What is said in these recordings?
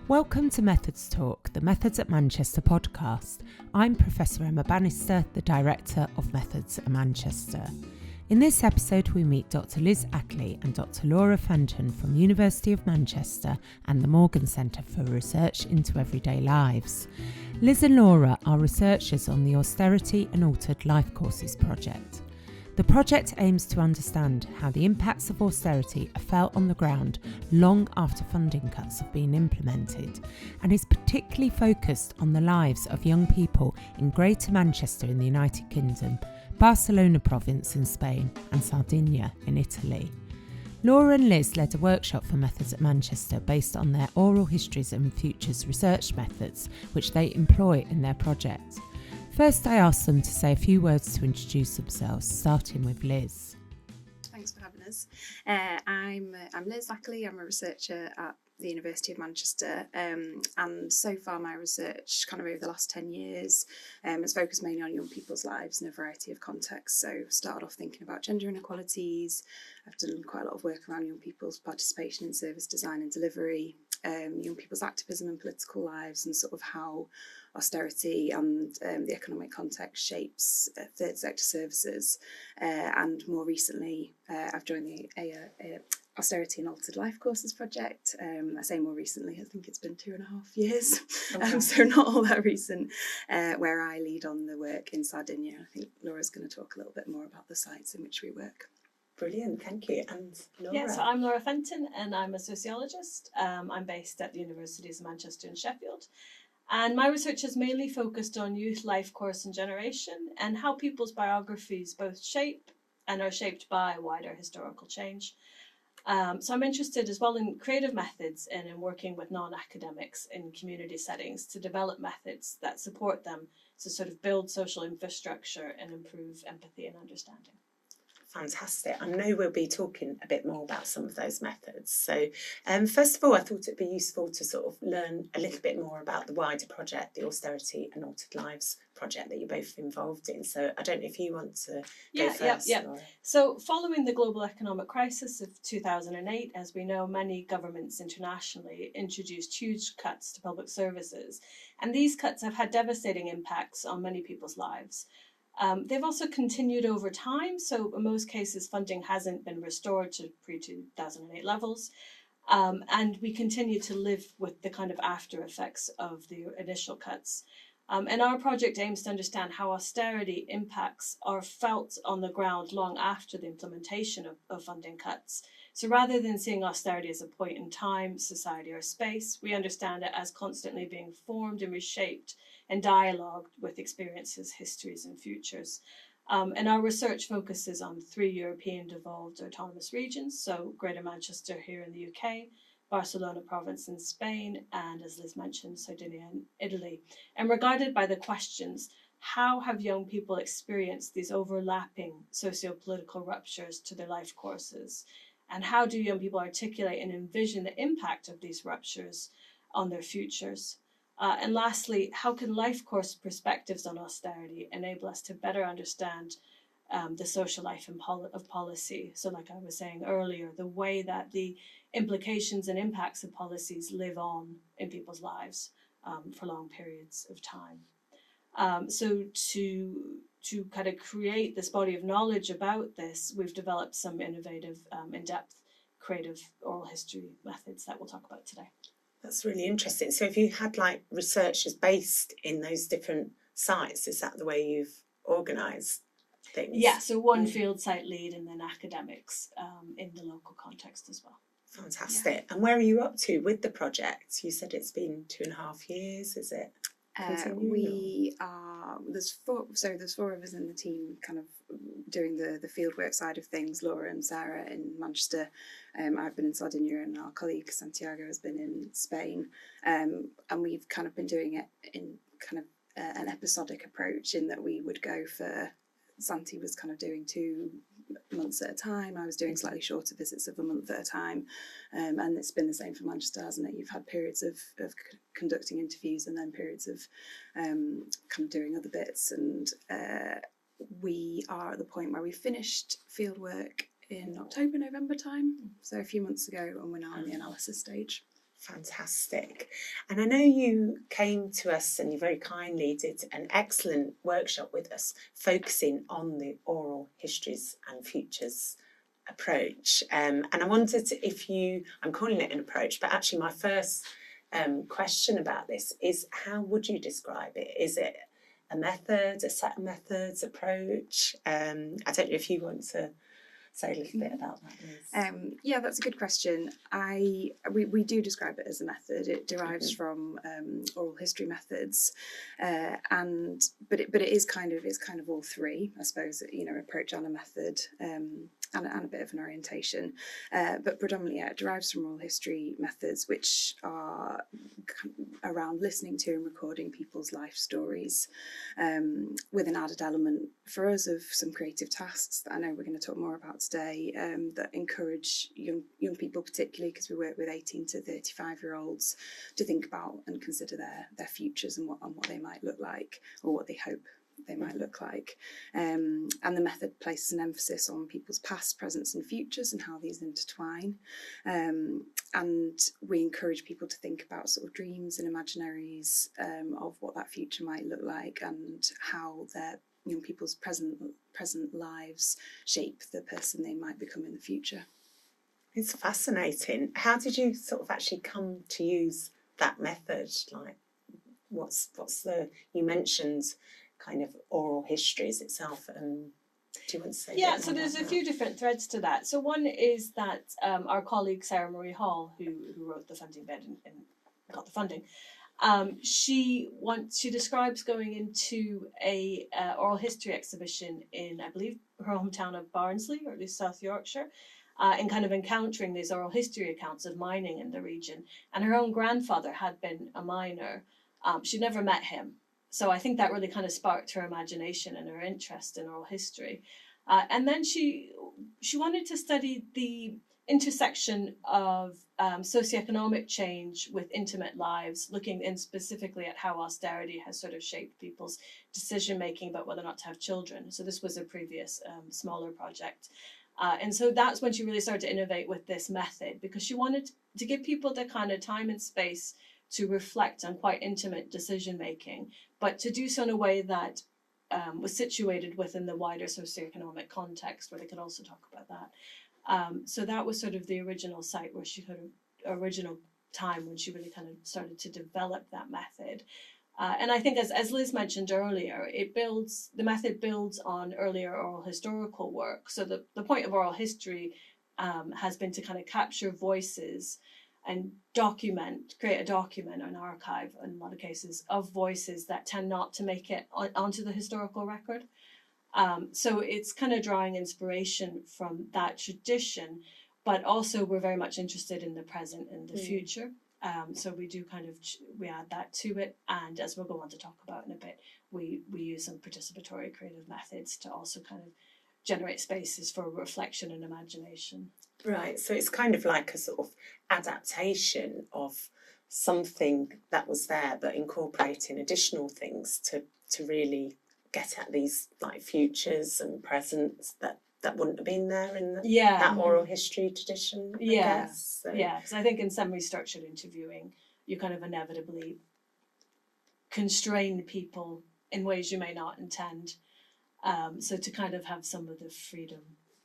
Welcome to Methods Talk, the Methods at Manchester podcast. I'm Professor Emma Bannister, the Director of Methods at Manchester. In this episode, we meet Dr. Liz Ackerley and Dr. Laura Fenton from University of Manchester and the Morgan Centre for Research into Everyday Lives. Liz and Laura are researchers on the Austerity and Altered Life-Courses project. The project aims to understand how the impacts of austerity are felt on the ground long after funding cuts have been implemented, and is particularly focused on the lives of young people in Greater Manchester in the United Kingdom, Barcelona province in Spain, and Sardinia in Italy. Laura and Liz led a workshop for Methods at Manchester based on their oral histories and futures research methods, which they employ in their project. First, I asked them to say a few words to introduce themselves, starting with Liz. Thanks for having us. I'm Liz Ackerley. I'm a researcher at the University of Manchester, and so far my research kind of over the last 10 years has focused mainly on young people's lives in a variety of contexts. So started off thinking about gender inequalities. I've done quite a lot of work around young people's participation in service design and delivery, young people's activism and political lives, and sort of how austerity and the economic context shapes third sector services. And more recently, I've joined the Austerity and Altered Life-Courses project. I say more recently, I think it's been 2.5 years, so not all that recent, where I lead on the work in Sardinia. I think Laura's going to talk a little bit more about the sites in which we work. Brilliant, thank you. And Laura? Yeah, so I'm Laura Fenton and I'm a sociologist. I'm based at the Universities of Manchester and Sheffield. And my research is mainly focused on youth, life course and generation, and how people's biographies both shape and are shaped by wider historical change. So I'm interested as well in creative methods and in working with non-academics in community settings to develop methods that support them to sort of build social infrastructure and improve empathy and understanding. Fantastic. I know we'll be talking a bit more about some of those methods. So first of all, I thought it'd be useful to sort of learn a little bit more about the wider project, the Austerity and Altered Lives project that you're both involved in. So I don't know if you want to go first. Laura. So following the global economic crisis of 2008, as we know, many governments internationally introduced huge cuts to public services. And these cuts have had devastating impacts on many people's lives. They've also continued over time, so in most cases funding hasn't been restored to pre-2008 levels, and we continue to live with the kind of after effects of the initial cuts. And our project aims to understand how austerity impacts are felt on the ground long after the implementation of funding cuts. So rather than seeing austerity as a point in time, society or space, we understand it as constantly being formed and reshaped and dialogued with experiences, histories and futures. And our research focuses on 3 European devolved autonomous regions, so Greater Manchester here in the UK, Barcelona province in Spain, and as Liz mentioned, Sardinia in Italy. And we're guided by the questions: how have young people experienced these overlapping socio-political ruptures to their life courses? And how do young people articulate and envision the impact of these ruptures on their futures? And lastly, how can life course perspectives on austerity enable us to better understand the social life of policy? So like I was saying earlier, the way that the implications and impacts of policies live on in people's lives for long periods of time. So to kind of create this body of knowledge about this, we've developed some innovative, in-depth, creative oral history methods that we'll talk about today. That's really interesting. So if you had like researchers based in those different sites, is that the way you've organised things? Yeah, so one field site lead and then academics in the local context as well. Fantastic. Yeah. And where are you up to with the project? You said it's been 2.5 years, is it? There's four of us in the team kind of doing the fieldwork side of things. Laura and Sarah in Manchester. I've been in Sardinia, and our colleague Santiago has been in Spain. And we've kind of been doing it in kind of an episodic approach, in that we would go for, Santi was kind of doing 2 months at a time. I was doing slightly shorter visits of a month at a time. And it's been the same for Manchester, hasn't it? You've had periods of conducting interviews and then periods of kind of doing other bits. And we are at the point where we finished fieldwork in October, November time, so a few months ago, and we're now in the analysis stage. Fantastic. And I know you came to us and you very kindly did an excellent workshop with us focusing on the oral histories and futures approach. And I wondered if I'm calling it an approach, but actually my first question about this is, how would you describe it? Is it a method, a set of methods, approach? I don't know if you want to say a little bit about that, Liz. Yeah, that's a good question. We do describe it as a method. It derives from oral history methods, but it is kind of all three, I suppose. Approach and a method, and a bit of an orientation. But predominantly, it derives from oral history methods, which are around listening to and recording people's life stories, with an added element for us of some creative tasks that I know we're going to talk more about today, that encourage young people, particularly because we work with 18 to 35-year-olds, to think about and consider their futures and what they might look like, or what they hope they might look like. And the method places an emphasis on people's past, presents and futures and how these intertwine. And we encourage people to think about sort of dreams and imaginaries of what that future might look like, and how their young people's present lives shape the person they might become in the future. It's fascinating. How did you sort of actually come to use that method? Like, what's you mentioned kind of oral histories itself, and do you want to say? Yeah, so there's a few different threads to that. So one is that our colleague Sarah Marie Hall, who wrote The Funding Bed and got the funding, she describes going into a oral history exhibition in, I believe, her hometown of Barnsley, or at least South Yorkshire, and kind of encountering these oral history accounts of mining in the region. And her own grandfather had been a miner. She'd never met him. So I think that really kind of sparked her imagination and her interest in oral history. And then she wanted to study the intersection of socioeconomic change with intimate lives, looking in specifically at how austerity has sort of shaped people's decision making about whether or not to have children. So this was a previous smaller project. And so that's when she really started to innovate with this method, because she wanted to give people the kind of time and space to reflect on quite intimate decision making, but to do so in a way that was situated within the wider socioeconomic context, where they could also talk about that. So that was sort of the original site where original time when she really kind of started to develop that method. And I think, as Liz mentioned earlier, the method builds on earlier oral historical work. So the point of oral history has been to kind of capture voices and create a document, an archive in a lot of cases, of voices that tend not to make it onto the historical record. So it's kind of drawing inspiration from that tradition, but also we're very much interested in the present and the future. So we do we add that to it, and as we'll go on to talk about in a bit, we use some participatory creative methods to also kind of generate spaces for reflection and imagination. Right, so it's kind of like a sort of adaptation of something that was there, but incorporating additional things to really get at these like futures and presents that wouldn't have been there in that oral history tradition, I guess. So. Yeah, because I think in semi-structured interviewing, you kind of inevitably constrain people in ways you may not intend. So to kind of have some of the freedom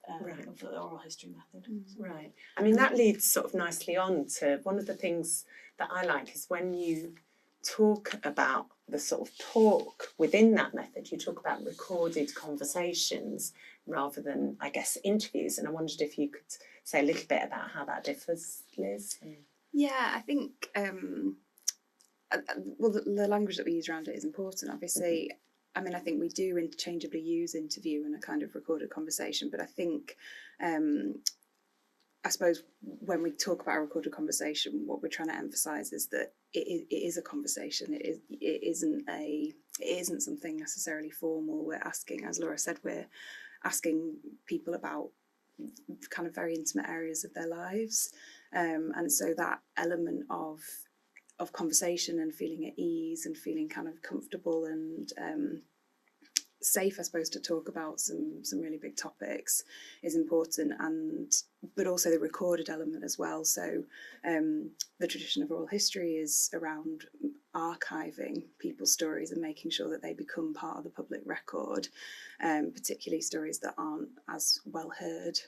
of the oral history method. Right. I mean, that leads sort of nicely on to one of the things that I like is when you talk about the sort of talk within that method, you talk about recorded conversations rather than, I guess, interviews. And I wondered if you could say a little bit about how that differs, Liz. Yeah, I think, the language that we use around it is important, obviously. I mean, I think we do interchangeably use interview and a kind of recorded conversation, but I think, I suppose when we talk about a recorded conversation, what we're trying to emphasise is that it is a conversation. It isn't something necessarily formal. We're asking, as Laura said, we're asking people about kind of very intimate areas of their lives, and so that element of conversation and feeling at ease and feeling kind of comfortable and safe, I suppose, to talk about some really big topics is important, but also the recorded element as well. So the tradition of oral history is around archiving people's stories and making sure that they become part of the public record, particularly stories that aren't as well heard,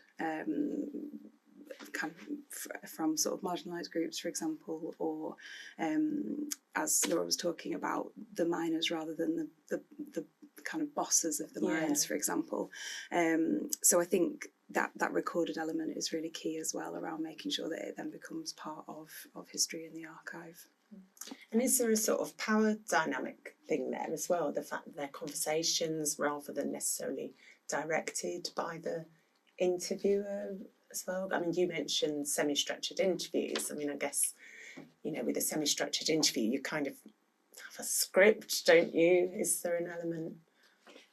kind of from sort of marginalised groups, for example, or as Laura was talking about, the miners rather than the kind of bosses of the mines, for example. So I think that recorded element is really key as well, around making sure that it then becomes part of history in the archive. And is there a sort of power dynamic thing there as well? The fact that they're conversations rather than necessarily directed by the interviewer as well? I mean, you mentioned semi-structured interviews. I mean, I guess, with a semi-structured interview, you kind of have a script, don't you? Is there an element?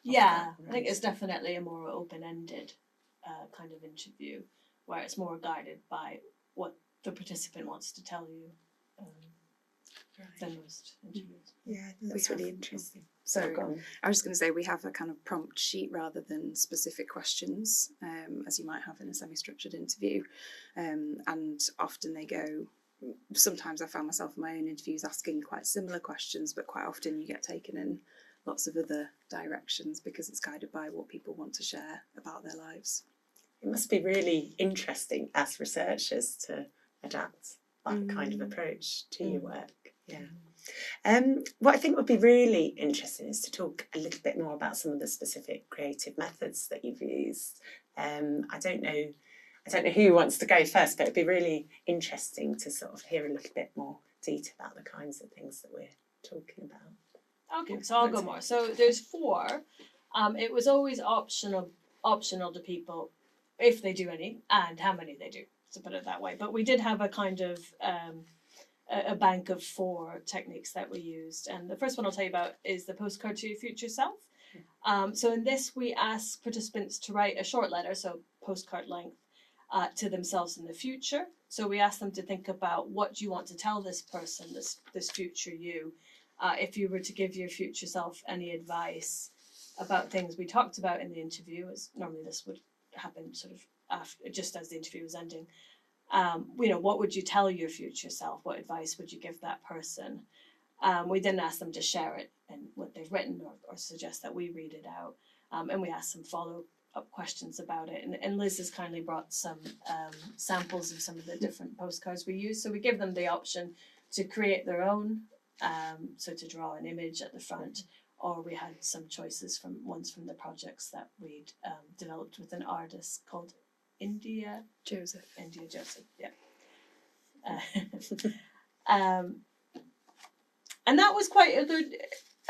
Yeah, I think it's definitely a more open-ended kind of interview, where it's more guided by what the participant wants to tell you than most interviews. Yeah, that's really interesting. So I was just going to say, we have a kind of prompt sheet rather than specific questions, as you might have in a semi-structured interview. And often they go, sometimes I found myself in my own interviews asking quite similar questions, but quite often you get taken in lots of other directions because it's guided by what people want to share about their lives. It must be really interesting as researchers to adapt that kind of approach to your work. Yeah. What I think would be really interesting is to talk a little bit more about some of the specific creative methods that you've used. I don't know who wants to go first, but it'd be really interesting to sort of hear a little bit more detail about the kinds of things that we're talking about. Okay, so I'll go more. So there's 4. It was always optional to people if they do any and how many they do, to put it that way. But we did have a kind of a bank of 4 techniques that we used. And the first one I'll tell you about is the postcard to your future self. So in this, we ask participants to write a short letter, so postcard length, to themselves in the future. So we ask them to think about what you want to tell this person, this future you. If you were to give your future self any advice about things we talked about in the interview, as normally this would happen sort of after, just as the interview was ending, what would you tell your future self? What advice would you give that person? We then ask them to share it and what they've written, or suggest that we read it out. And we ask some follow-up questions about it. And Liz has kindly brought some samples of some of the different postcards we use. So we give them the option to create their own, so to draw an image at the front, or we had some choices from the projects that we'd developed with an artist called India Joseph, yeah. And that was quite a good,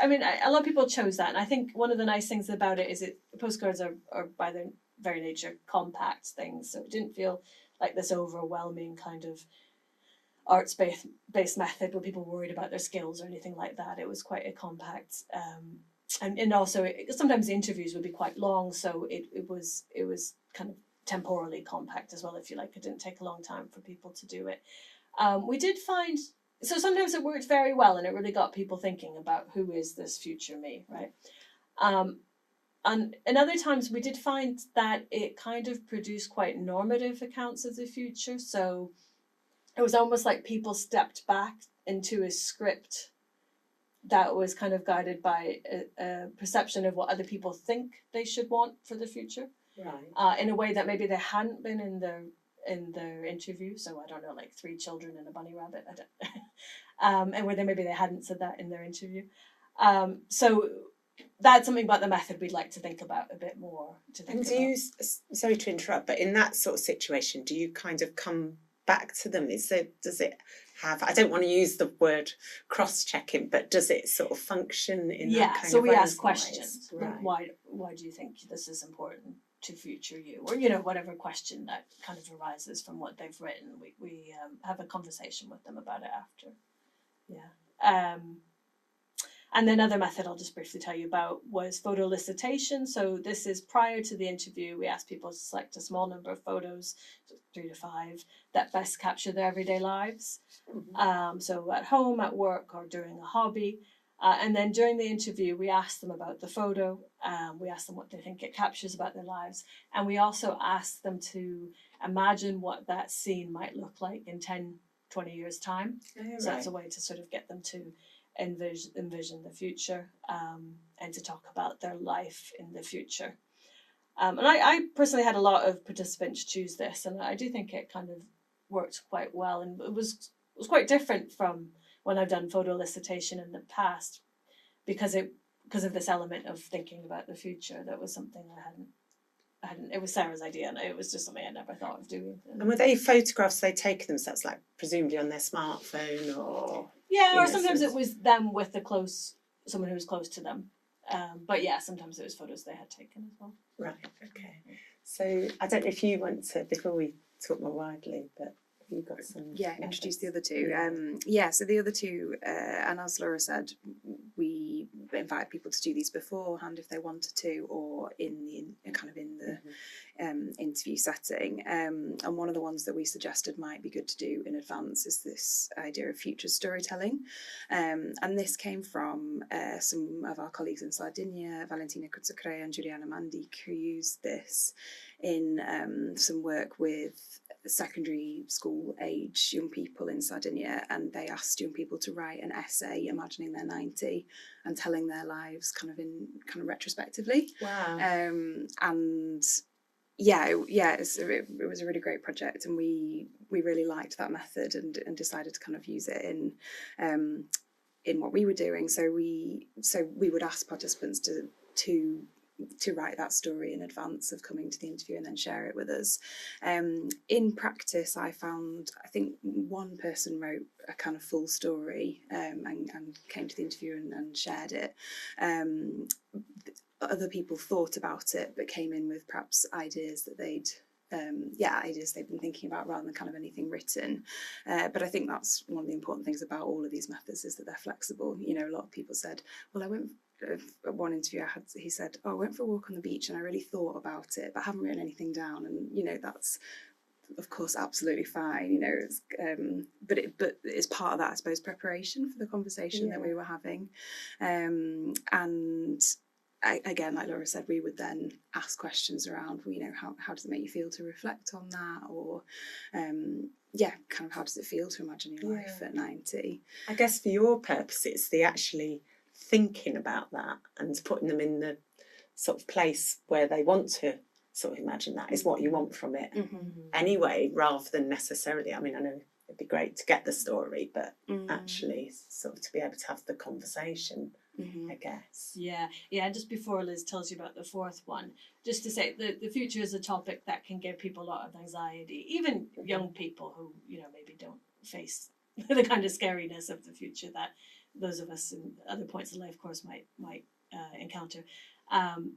I mean, a lot of people chose that, and I think one of the nice things about it is postcards are by their very nature compact things, so it didn't feel like this overwhelming kind of arts-based method where people were worried about their skills or anything like that. It was quite a compact, and also sometimes the interviews would be quite long, so it was kind of temporally compact as well, if you like. It didn't take a long time for people to do it. We did find, so sometimes it worked very well and it really got people thinking about who is this future me, right? And other times we did find that it kind of produced quite normative accounts of the future. So it was almost like people stepped back into a script that was kind of guided by a perception of what other people think they should want for the future. Right. In a way that maybe they hadn't been in their interview. So I don't know, like 3 children and a bunny rabbit. And where maybe they hadn't said that in their interview. So that's something about the method we'd like to think about a bit more. Sorry to interrupt, but in that sort of situation, do you kind of come back to them? Does it have, I don't want to use the word cross-checking, but does it sort of function in that kind of way? So we ask questions. Right. Why do you think this is important to future you? Or, whatever question that kind of arises from what they've written. We have a conversation with them about it after. Yeah. And then another method I'll just briefly tell you about was photo elicitation. So this is prior to the interview. We ask people to select a small number of photos, so 3 to 5, that best capture their everyday lives. Mm-hmm. So at home, at work, or during a hobby. And then during the interview, we asked them about the photo. We asked them what they think it captures about their lives. And we also asked them to imagine what that scene might look like in 10, 20 years' time. So that's a way to sort of get them to envision the future, and to talk about their life in the future. And I personally had a lot of participants choose this, and I do think it kind of worked quite well. And it was quite different from when I've done photo elicitation in the past, because of this element of thinking about the future. That was something I hadn't. It was Sarah's idea, and it was just something I never thought of doing. And were they photographs they taken themselves, like presumably on their smartphone, or? Yeah, or sometimes it was them with someone who was close to them. But yeah, sometimes it was photos they had taken as well. Right, okay. So I don't know if you want to, before we talk more widely, but you got some. Yeah, methods. introduce the other two. Yeah. So the other two, and as Laura said, we invite people to do these beforehand if they wanted to, or in the interview setting. And one of the ones that we suggested might be good to do in advance is this idea of future storytelling. And this came from some of our colleagues in Sardinia, Valentina Cuzzocrea and Giuliana Mandic, who used this in some work with secondary school age young people in Sardinia, and they asked young people to write an essay imagining they're 90 and telling their lives kind of retrospectively. Wow. And it was a really great project, and we really liked that method and decided to kind of use it in what we were doing. So we would ask participants to write that story in advance of coming to the interview and then share it with us. In practice, I think one person wrote a kind of full story and came to the interview and shared it. Other people thought about it but came in with perhaps ideas that ideas they've been thinking about rather than kind of anything written. But I think that's one of the important things about all of these methods, is that they're flexible. You know, a lot of people said, well, at one interview he said, I went for a walk on the beach and I really thought about it, but I haven't written anything down. And, you know, that's, of course, absolutely fine. You know, it's, but it's part of that, I suppose, preparation for the conversation that we were having. And again, like Laura said, we would then ask questions around, you know, how does it make you feel to reflect on that? Or, kind of how does it feel to imagine your life at 90? I guess for your purposes, the actually thinking about that and putting them in the sort of place where they want to sort of imagine that is what you want from it anyway, rather than necessarily, I mean, I know it'd be great to get the story, but actually sort of to be able to have the conversation, I guess. Yeah, just before Liz tells you about the fourth one, just to say the future is a topic that can give people a lot of anxiety, even young people who, you know, maybe don't face the kind of scariness of the future that those of us in other points of life course might encounter.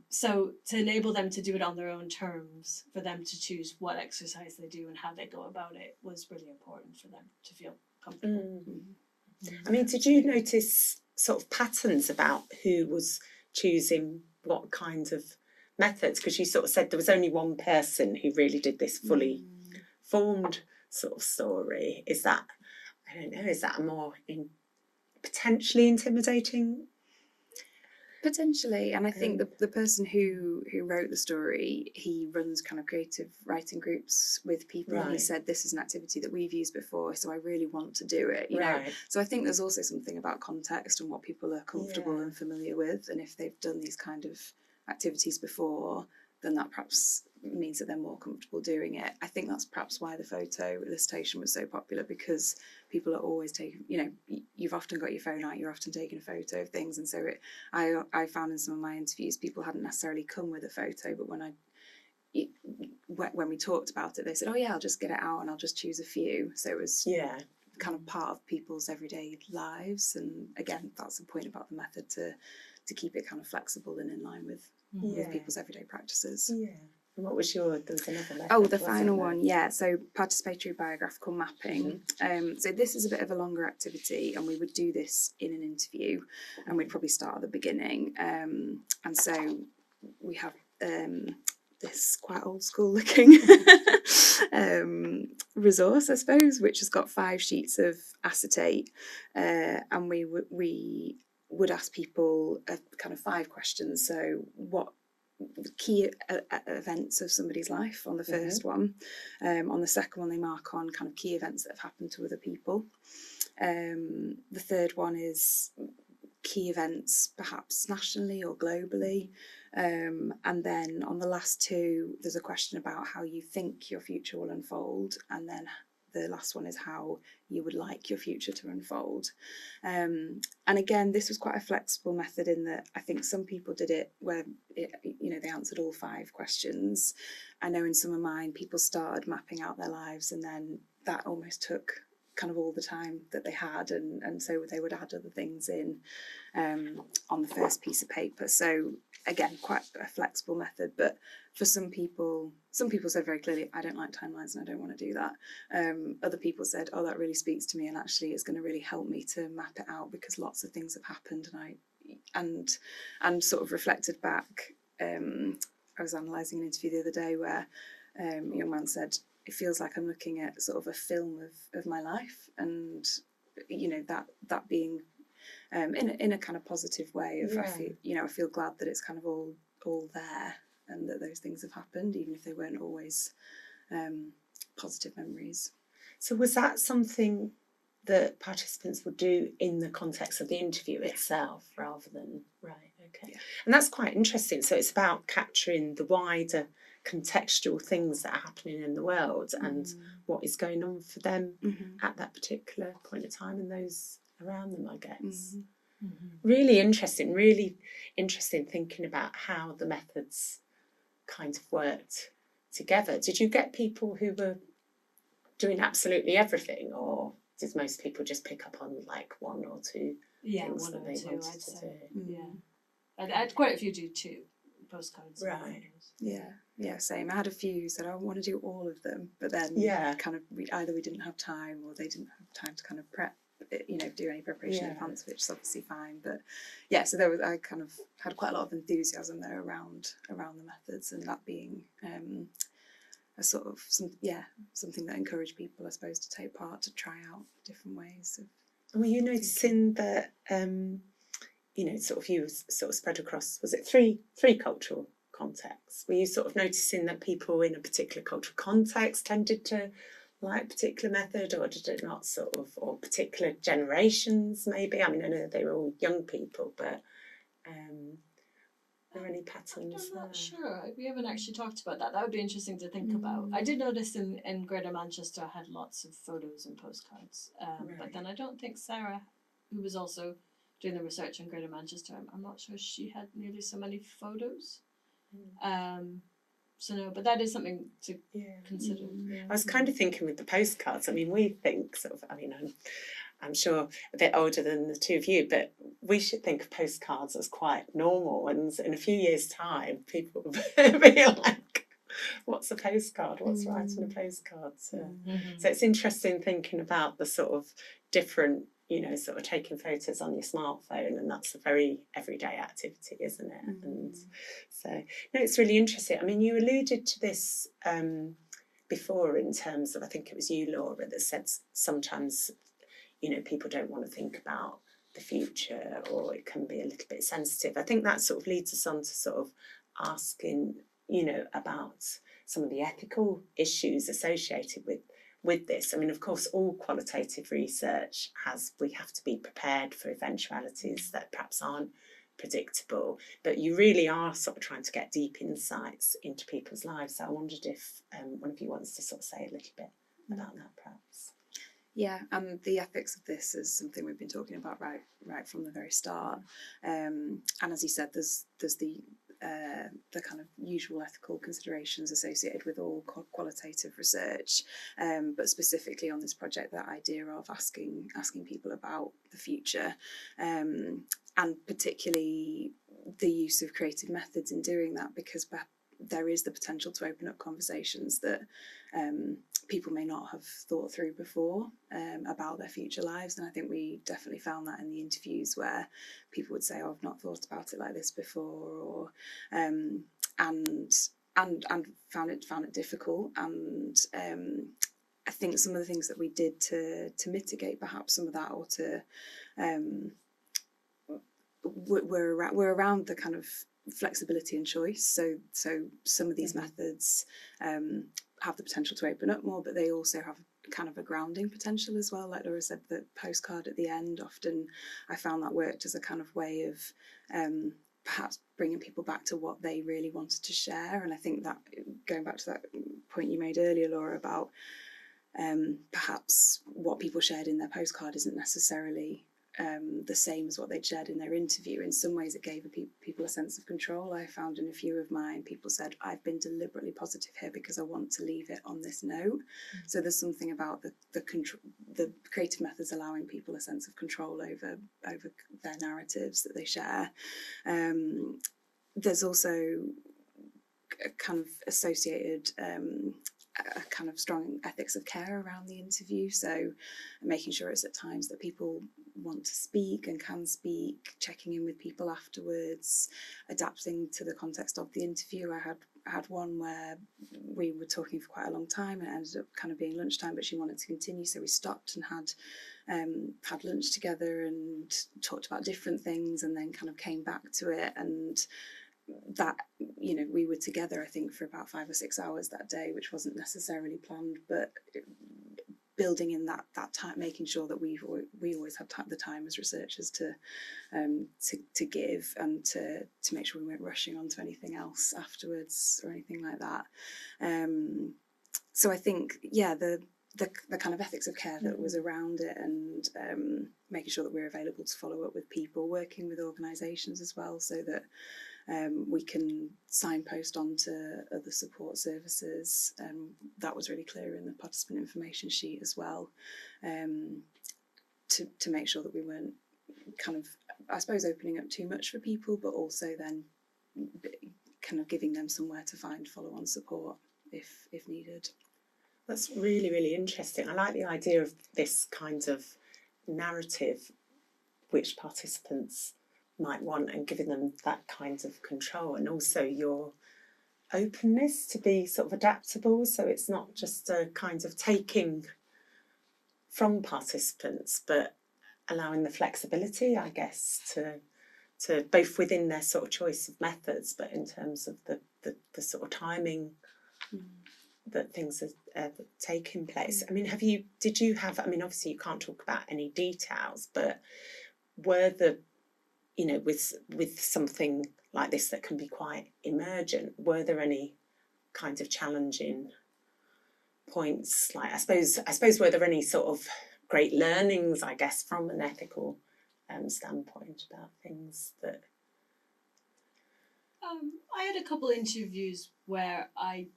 So to enable them to do it on their own terms, for them to choose what exercise they do and how they go about it, was really important for them to feel comfortable. I mean, did you notice sort of patterns about who was choosing what kinds of methods? Because you sort of said there was only one person who really did this fully formed sort of story. Is that, I don't know, is that a more potentially intimidating? Potentially, and I think the person who wrote the story, he runs kind of creative writing groups with people, and he said, this is an activity that we've used before, so I really want to do it, you know. So I think there's also something about context and what people are comfortable and familiar with, and if they've done these kind of activities before, then that perhaps means that they're more comfortable doing it. I think that's perhaps why the photo elicitation was so popular, because people are always taking, you know, you've often got your phone out, you're often taking a photo of things. And so I found in some of my interviews, people hadn't necessarily come with a photo, but when we talked about it, they said, oh yeah, I'll just get it out and I'll just choose a few. So it was kind of part of people's everyday lives. And again, that's the point about the method, to keep it kind of flexible and in line with people's everyday practices. Yeah. And what was there was another method? Oh, the final one, so participatory biographical mapping. So this is a bit of a longer activity, and we would do this in an interview, and we'd probably start at the beginning. And so we have this quite old school looking resource, I suppose, which has got 5 sheets of acetate, and we would ask people kind of 5 questions. So what key events of somebody's life on the first one. On the second one, they mark on kind of key events that have happened to other people. The third one is key events perhaps nationally or globally. And then on the last 2, there's a question about how you think your future will unfold. And then the last one is how you would like your future to unfold. And again, this was quite a flexible method in that I think some people did it where, they answered all 5 questions. I know in some of mine, people started mapping out their lives, and then that almost took kind of all the time that they had, and so they would add other things in on the first piece of paper. So again, quite a flexible method, but for some people said very clearly, I don't like timelines and I don't want to do that. Other people said, oh, that really speaks to me, and actually it's going to really help me to map it out because lots of things have happened, and sort of reflected back. I was analysing an interview the other day where a young man said, it feels like I'm looking at sort of a film of my life, and that being in a kind of positive way of I feel glad that it's kind of all there, and that those things have happened even if they weren't always positive memories. So was that something that participants would do in the context of the interview itself rather than and that's quite interesting. So it's about capturing the wider contextual things that are happening in the world and what is going on for them at that particular point of time and those around them, I guess. Really interesting thinking about how the methods kind of worked together. Did you get people who were doing absolutely everything, or did most people just pick up on like 1 or 2 things that they wanted to do? I had quite a few do 2 postcards. Right. Yeah, same. I had a few who said, I want to do all of them, but then kind of either we didn't have time or they didn't have time to kind of prep, do any preparation in advance, which is obviously fine. But so I kind of had quite a lot of enthusiasm there around the methods, and that being a sort of something that encouraged people, I suppose, to take part, to try out different ways of. And were you noticing that sort of you sort of spread across, was it three cultural contexts? Were you sort of noticing that people in a particular cultural context tended to like a particular method, or did it not sort of, or particular generations maybe? I mean, I know they were all young people, but are there any patterns I'm not there? sure. We haven't actually talked about that. That would be interesting to think about. I did notice in Greater Manchester I had lots of photos and postcards, but then I don't think Sarah, who was also doing the research in Greater Manchester, I'm not sure she had nearly so many photos. So no, but that is something to consider. I was kind of thinking with the postcards, I mean, we think sort of, I mean, I'm sure a bit older than the 2 of you, but we should think of postcards as quite normal, and in a few years' time people will be like, what's a postcard? What's writing a postcard? So it's interesting thinking about the sort of different, sort of taking photos on your smartphone, and that's a very everyday activity, isn't it? And so, no, it's really interesting. I mean, you alluded to this before in terms of, I think it was you, Laura, that said sometimes, people don't want to think about the future, or it can be a little bit sensitive. I think that sort of leads us on to sort of asking, about some of the ethical issues associated with this. I mean, of course, all qualitative research we have to be prepared for eventualities that perhaps aren't predictable, but you really are sort of trying to get deep insights into people's lives. So I wondered if one of you wants to sort of say a little bit about that, perhaps. Yeah, and the ethics of this is something we've been talking about right from the very start. And as you said, there's the kind of usual ethical considerations associated with all qualitative research, but specifically on this project, that idea of asking people about the future, and particularly the use of creative methods in doing that, because there is the potential to open up conversations that people may not have thought through before about their future lives. And I think we definitely found that in the interviews, where people would say, oh, I've not thought about it like this before, or and found it difficult. And I think some of the things that we did to mitigate perhaps some of that, or to we're around the kind of flexibility and choice. So some of these methods have the potential to open up more, but they also have kind of a grounding potential as well. Like Laura said, the postcard at the end, often I found that worked as a kind of way of perhaps bringing people back to what they really wanted to share. And I think that, going back to that point you made earlier, Laura, about perhaps what people shared in their postcard isn't necessarily the same as what they'd shared in their interview. In some ways, it gave people a sense of control. I found in a few of mine, people said, I've been deliberately positive here because I want to leave it on this note. So there's something about the creative methods allowing people a sense of control over their narratives that they share. There's also a kind of associated a kind of strong ethics of care around the interview. So making sure it's at times that people want to speak and can speak, checking in with people afterwards, adapting to the context of the interview. I had one where we were talking for quite a long time and it ended up kind of being lunchtime, but she wanted to continue, so we stopped and had lunch together and talked about different things, and then kind of came back to it. And that, you know, we were together I think for about 5 or 6 hours that day, which wasn't necessarily planned, but building in that time, making sure that we always had the time as researchers to give and to make sure we weren't rushing on to anything else afterwards or anything like that. So I think, yeah, the kind of ethics of care that was around it, and making sure that we're available to follow up with people, working with organisations as well, so that we can signpost onto other support services. That was really clear in the participant information sheet as well, to make sure that we weren't kind of, I suppose, opening up too much for people, but also then kind of giving them somewhere to find follow-on support if needed. That's really, really interesting. I like the idea of this kind of narrative which participants might want, and giving them that kind of control, and also your openness to be sort of adaptable, so it's not just a kind of taking from participants, but allowing the flexibility, I guess, to both within their sort of choice of methods, but in terms of the sort of timing that things are taking place. I mean, did you have, I mean, obviously you can't talk about any details, but were the, you know, with something like this that can be quite emergent, were there any kind of challenging points? Like, I suppose were there any sort of great learnings, I guess, from an ethical standpoint about things that... I had a couple of interviews where I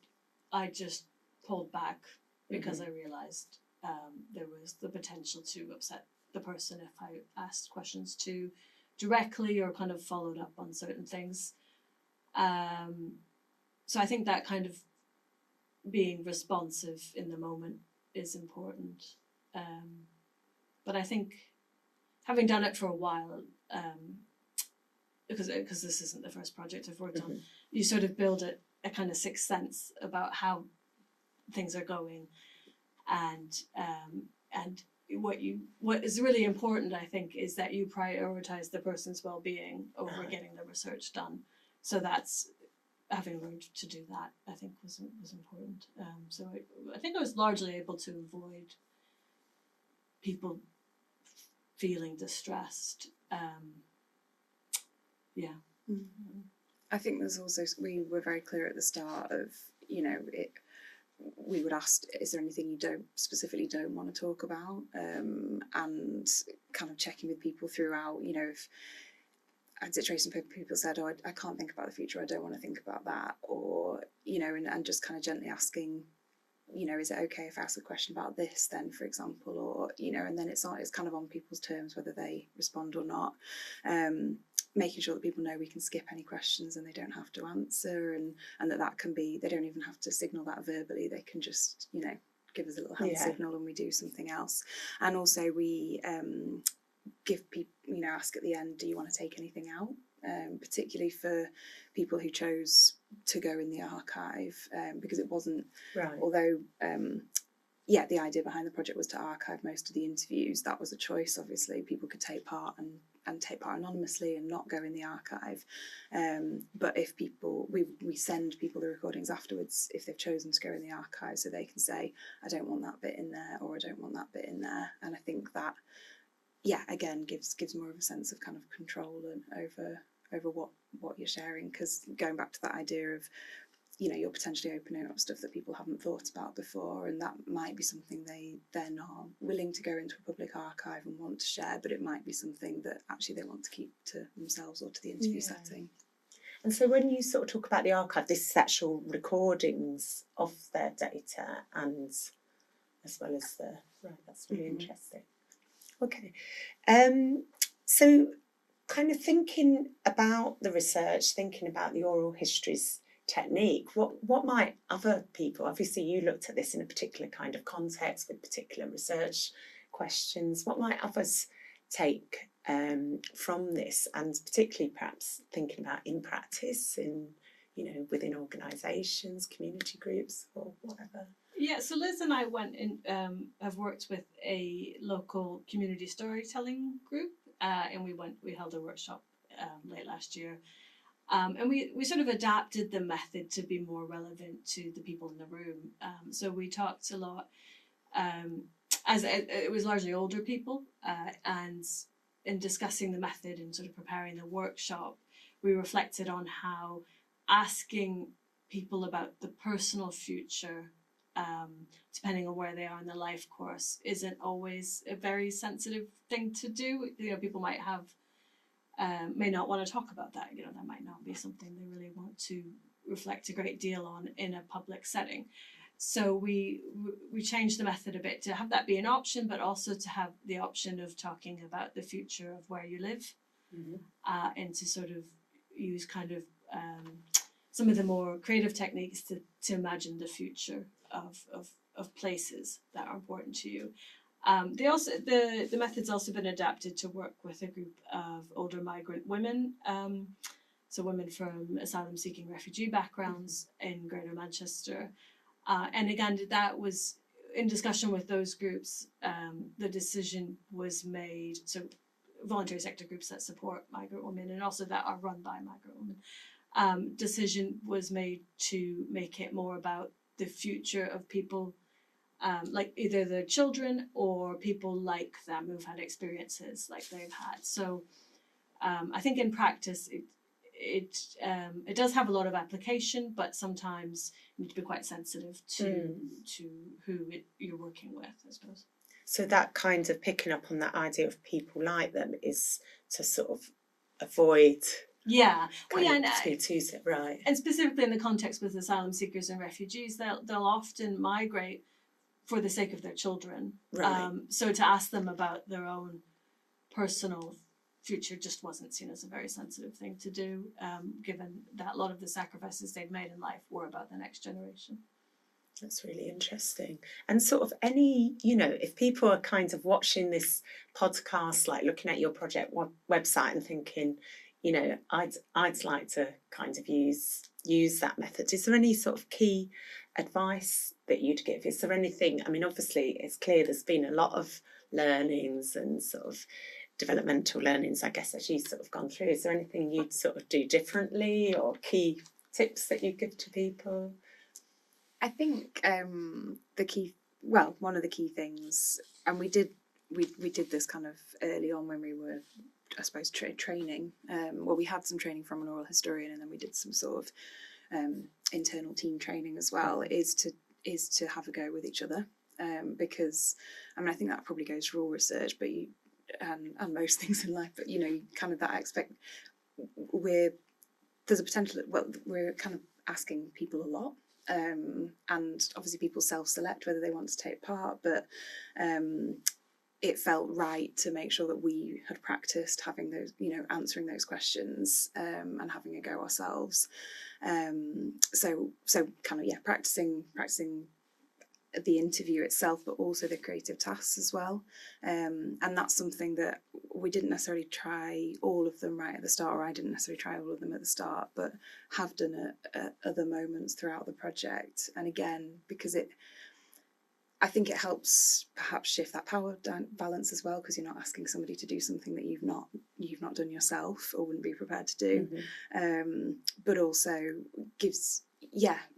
just pulled back because I realised there was the potential to upset the person if I asked questions too directly or kind of followed up on certain things. So I think that kind of being responsive in the moment is important. But I think having done it for a while, because this isn't the first project I've worked on, you sort of build a kind of sixth sense about how things are going, and what is really important, I think, is that you prioritize the person's well-being over getting the research done. So that's, having learned to do that, I think was important. So I think I was largely able to avoid people feeling distressed. I think there's also, we were very clear at the start of, you know, we would ask, is there anything you don't want to talk about, and kind of checking with people throughout. You know, if I had situations where people said, oh, I can't think about the future, I don't want to think about that, or, you know, and just kind of gently asking, you know, is it okay if I ask a question about this then, for example, or, you know, and then it's kind of on people's terms whether they respond or not. Making sure that people know we can skip any questions and they don't have to answer, and that can be, they don't even have to signal that verbally, they can just, you know, give us a little hand signal and we do something else. And also we give people, you know, ask at the end, do you want to take anything out? Particularly for people who chose to go in the archive, because it wasn't, although the idea behind the project was to archive most of the interviews, that was a choice. Obviously people could take part and take part anonymously and not go in the archive. But if people, we send people the recordings afterwards if they've chosen to go in the archive, so they can say, I don't want that bit in there, or I don't want that bit in there. And I think that, yeah, again, gives more of a sense of kind of control and over what you're sharing, because going back to that idea of, you know, you're potentially opening up stuff that people haven't thought about before, and that might be something they then are willing to go into a public archive and want to share, but it might be something that actually they want to keep to themselves or to the interview setting. And so when you sort of talk about the archive, this is actual recordings of their data, and as well as the, right, that's really interesting. Okay. So kind of thinking about the research, thinking about the oral histories technique, what might other people, obviously you looked at this in a particular kind of context with particular research questions, what might others take from this, and particularly perhaps thinking about in practice, in, you know, within organisations, community groups, or whatever? Yeah, so Liz and I went in, have worked with a local community storytelling group, and we held a workshop late last year. And we sort of adapted the method to be more relevant to the people in the room. So we talked a lot, as it was largely older people, and in discussing the method and sort of preparing the workshop, we reflected on how asking people about the personal future, depending on where they are in the life course, isn't always a very sensitive thing to do. You know, people might have may not want to talk about that. You know, that might not be something they really want to reflect a great deal on in a public setting. So we changed the method a bit to have that be an option, but also to have the option of talking about the future of where you live, and to sort of use kind of some of the more creative techniques to imagine the future of places that are important to you. The method's also been adapted to work with a group of older migrant women, so women from asylum-seeking refugee backgrounds in Greater Manchester. And again, that was in discussion with those groups. The decision was made, so voluntary sector groups that support migrant women and also that are run by migrant women. Decision was made to make it more about the future of people, like either their children or people like them who've had experiences like they've had. So I think in practice it does have a lot of application, but sometimes you need to be quite sensitive to who you're working with, I suppose. So that kind of picking up on that idea of people like them is to sort of avoid. Yeah, well, yeah, right. And specifically in the context with asylum seekers and refugees, they'll often migrate for the sake of their children. Right. So to ask them about their own personal future just wasn't seen as a very sensitive thing to do, given that a lot of the sacrifices they've made in life were about the next generation. That's really interesting. And sort of any, you know, if people are kind of watching this podcast, like looking at your project website and thinking, you know, I'd like to kind of use that method. Is there any sort of key advice that you'd give? Is there anything, I mean, obviously it's clear there's been a lot of learnings and sort of developmental learnings, I guess, as you've sort of gone through. Is there anything you'd sort of do differently or key tips that you give to people? I think one of the key things, and we did this kind of early on when we were, I suppose, training. We had some training from an oral historian, and then we did some sort of internal team training as well. Is to have a go with each other, because I mean I think that probably goes for all research, but and most things in life. But you know, kind of that there's a potential. We're kind of asking people a lot. And obviously people self-select whether they want to take part, but it felt right to make sure that we had practiced having those, you know, answering those questions, and having a go ourselves. So kind of, yeah, practicing the interview itself, but also the creative tasks as well. And that's something that we didn't necessarily try all of them right at the start, or I didn't necessarily try all of them at the start, but have done it at other moments throughout the project. And again, because I think it helps perhaps shift that power balance as well, because you're not asking somebody to do something that you've not done yourself or wouldn't be prepared to do. But also gives,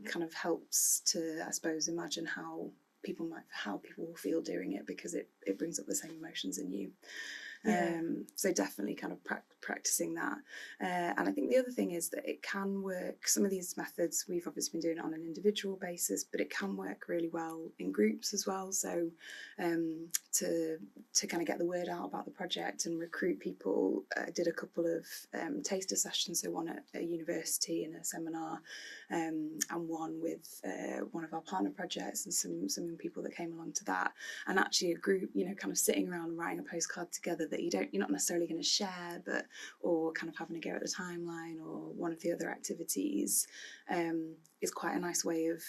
kind of helps to, I suppose, imagine how people will feel doing it, because it brings up the same emotions in you. So definitely kind of practicing that. And I think the other thing is that it can work. Some of these methods we've obviously been doing it on an individual basis, but it can work really well in groups as well. So to kind of get the word out about the project and recruit people, I did a couple of taster sessions, so one at a university in a seminar, and one with one of our partner projects and some young people that came along to that. And actually a group, kind of sitting around and writing a postcard together that you're not necessarily going to share, or kind of having a go at the timeline or one of the other activities, is quite a nice way of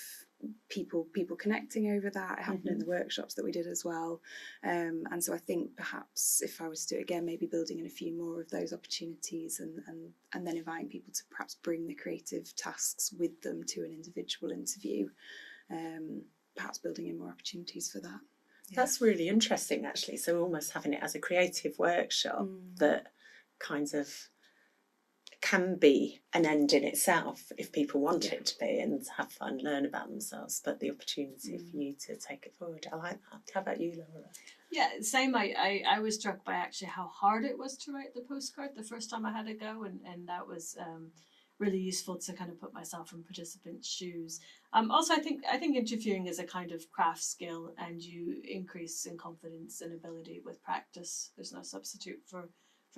people connecting over that. It happened in the workshops that we did as well. And so I think perhaps if I was to do it again, maybe building in a few more of those opportunities, and then inviting people to perhaps bring the creative tasks with them to an individual interview, perhaps building in more opportunities for that. That's really interesting, actually. So almost having it as a creative workshop that kind of can be an end in itself if people want it to be, and have fun, learn about themselves, but the opportunity for you to take it forward. I like that. How about you, Laura? Yeah, same. I was struck by actually how hard it was to write the postcard the first time I had a go, and that was really useful to kind of put myself in participants' shoes. Also, I think interviewing is a kind of craft skill, and you increase in confidence and ability with practice. There's no substitute for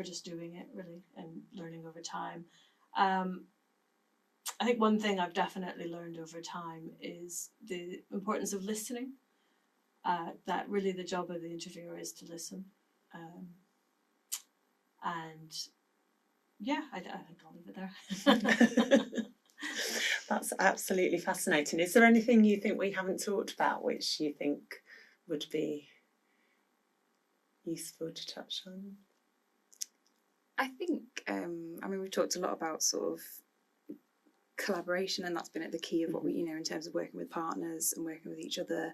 just doing it, really, and learning over time. I think one thing I've definitely learned over time is the importance of listening. That really the job of the interviewer is to listen. And yeah, I think I'll leave it there. That's absolutely fascinating. Is there anything you think we haven't talked about which you think would be useful to touch on? I think, we've talked a lot about sort of collaboration, and that's been at the key of what we, in terms of working with partners and working with each other,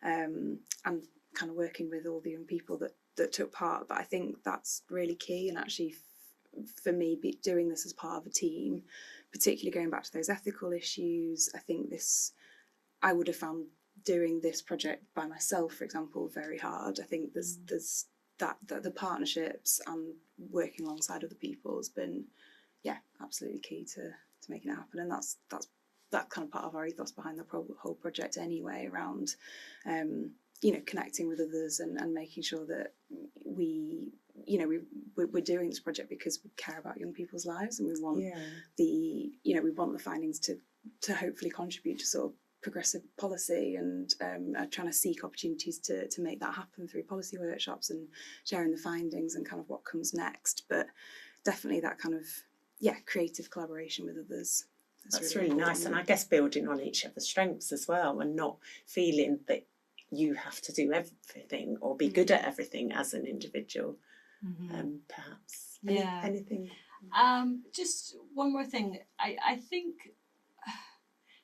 and kind of working with all the young people that took part. But I think that's really key, and actually for me, doing this as part of a team, particularly going back to those ethical issues, I think I would have found doing this project by myself, for example, very hard. I think there's that the partnerships and working alongside other people has been, absolutely key to making it happen. And that's kind of part of our ethos behind the whole project anyway, around connecting with others and making sure that we're doing this project because we care about young people's lives, and we want we want the findings to hopefully contribute to sort of progressive policy, and are trying to seek opportunities to make that happen through policy workshops and sharing the findings and kind of what comes next. But definitely that kind of creative collaboration with others. That's really nice, and I guess building on each other's strengths as well, and not feeling that you have to do everything or be good at everything as an individual. Perhaps anything. Just one more thing. I think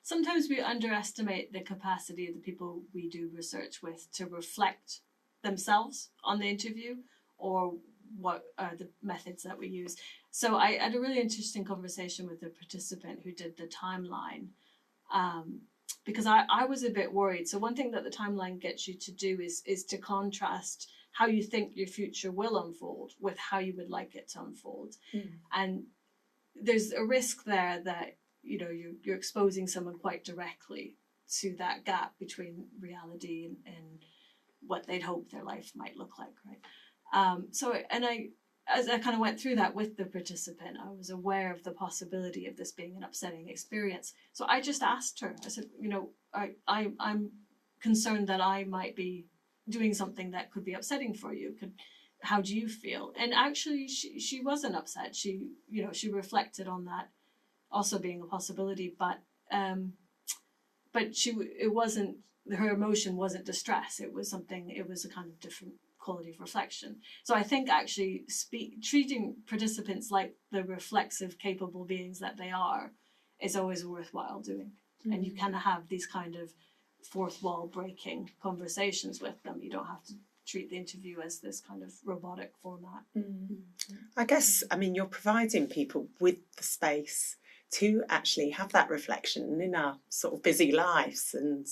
sometimes we underestimate the capacity of the people we do research with to reflect themselves on the interview, or what are the methods that we use. So I had a really interesting conversation with a participant who did the timeline, because I was a bit worried. So one thing that the timeline gets you to do is to contrast how you think your future will unfold with how you would like it to unfold. And there's a risk there that you're exposing someone quite directly to that gap between reality and what they'd hope their life might look like, right? As I kind of went through that with the participant, I was aware of the possibility of this being an upsetting experience. So I just asked her, I said, I'm concerned that I might be doing something that could be upsetting for you. How do you feel? And actually she wasn't upset. She reflected on that also being a possibility, but it wasn't, her emotion wasn't distress. It was a kind of different quality of reflection. So I think actually treating participants like the reflexive, capable beings that they are is always worthwhile doing. And you kind of have these kind of fourth wall breaking conversations with them. You don't have to treat the interview as this kind of robotic format. I guess, I mean, you're providing people with the space to actually have that reflection in our sort of busy lives, and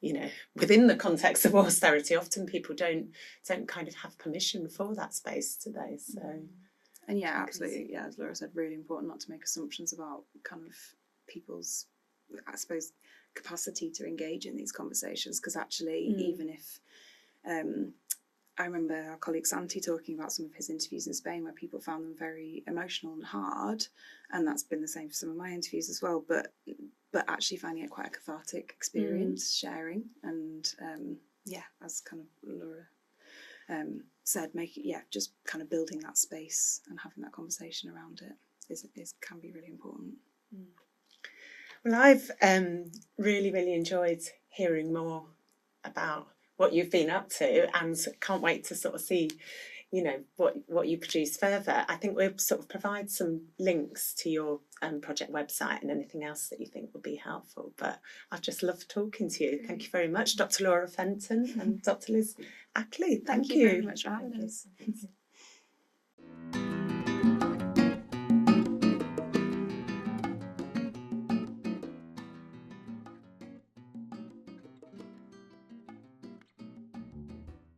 you know, within the context of austerity, often people don't kind of have permission for that space, do they? So, and yeah, absolutely, yeah, as Laura said, really important not to make assumptions about kind of people's, I suppose, capacity to engage in these conversations, because actually, even if I remember our colleague Santi talking about some of his interviews in Spain where people found them very emotional and hard, and that's been the same for some of my interviews as well, but actually finding it quite a cathartic experience, sharing, and as kind of Laura said, just kind of building that space and having that conversation around it is can be really important. Well, I've really enjoyed hearing more about what you've been up to, and can't wait to sort of see, you know, what you produce further. I think we'll sort of provide some links to your project website and anything else that you think would be helpful. But I've just loved talking to you. Thank you very much, Dr. Laura Fenton and Dr. Liz Ackerley. Thank you very much for having us.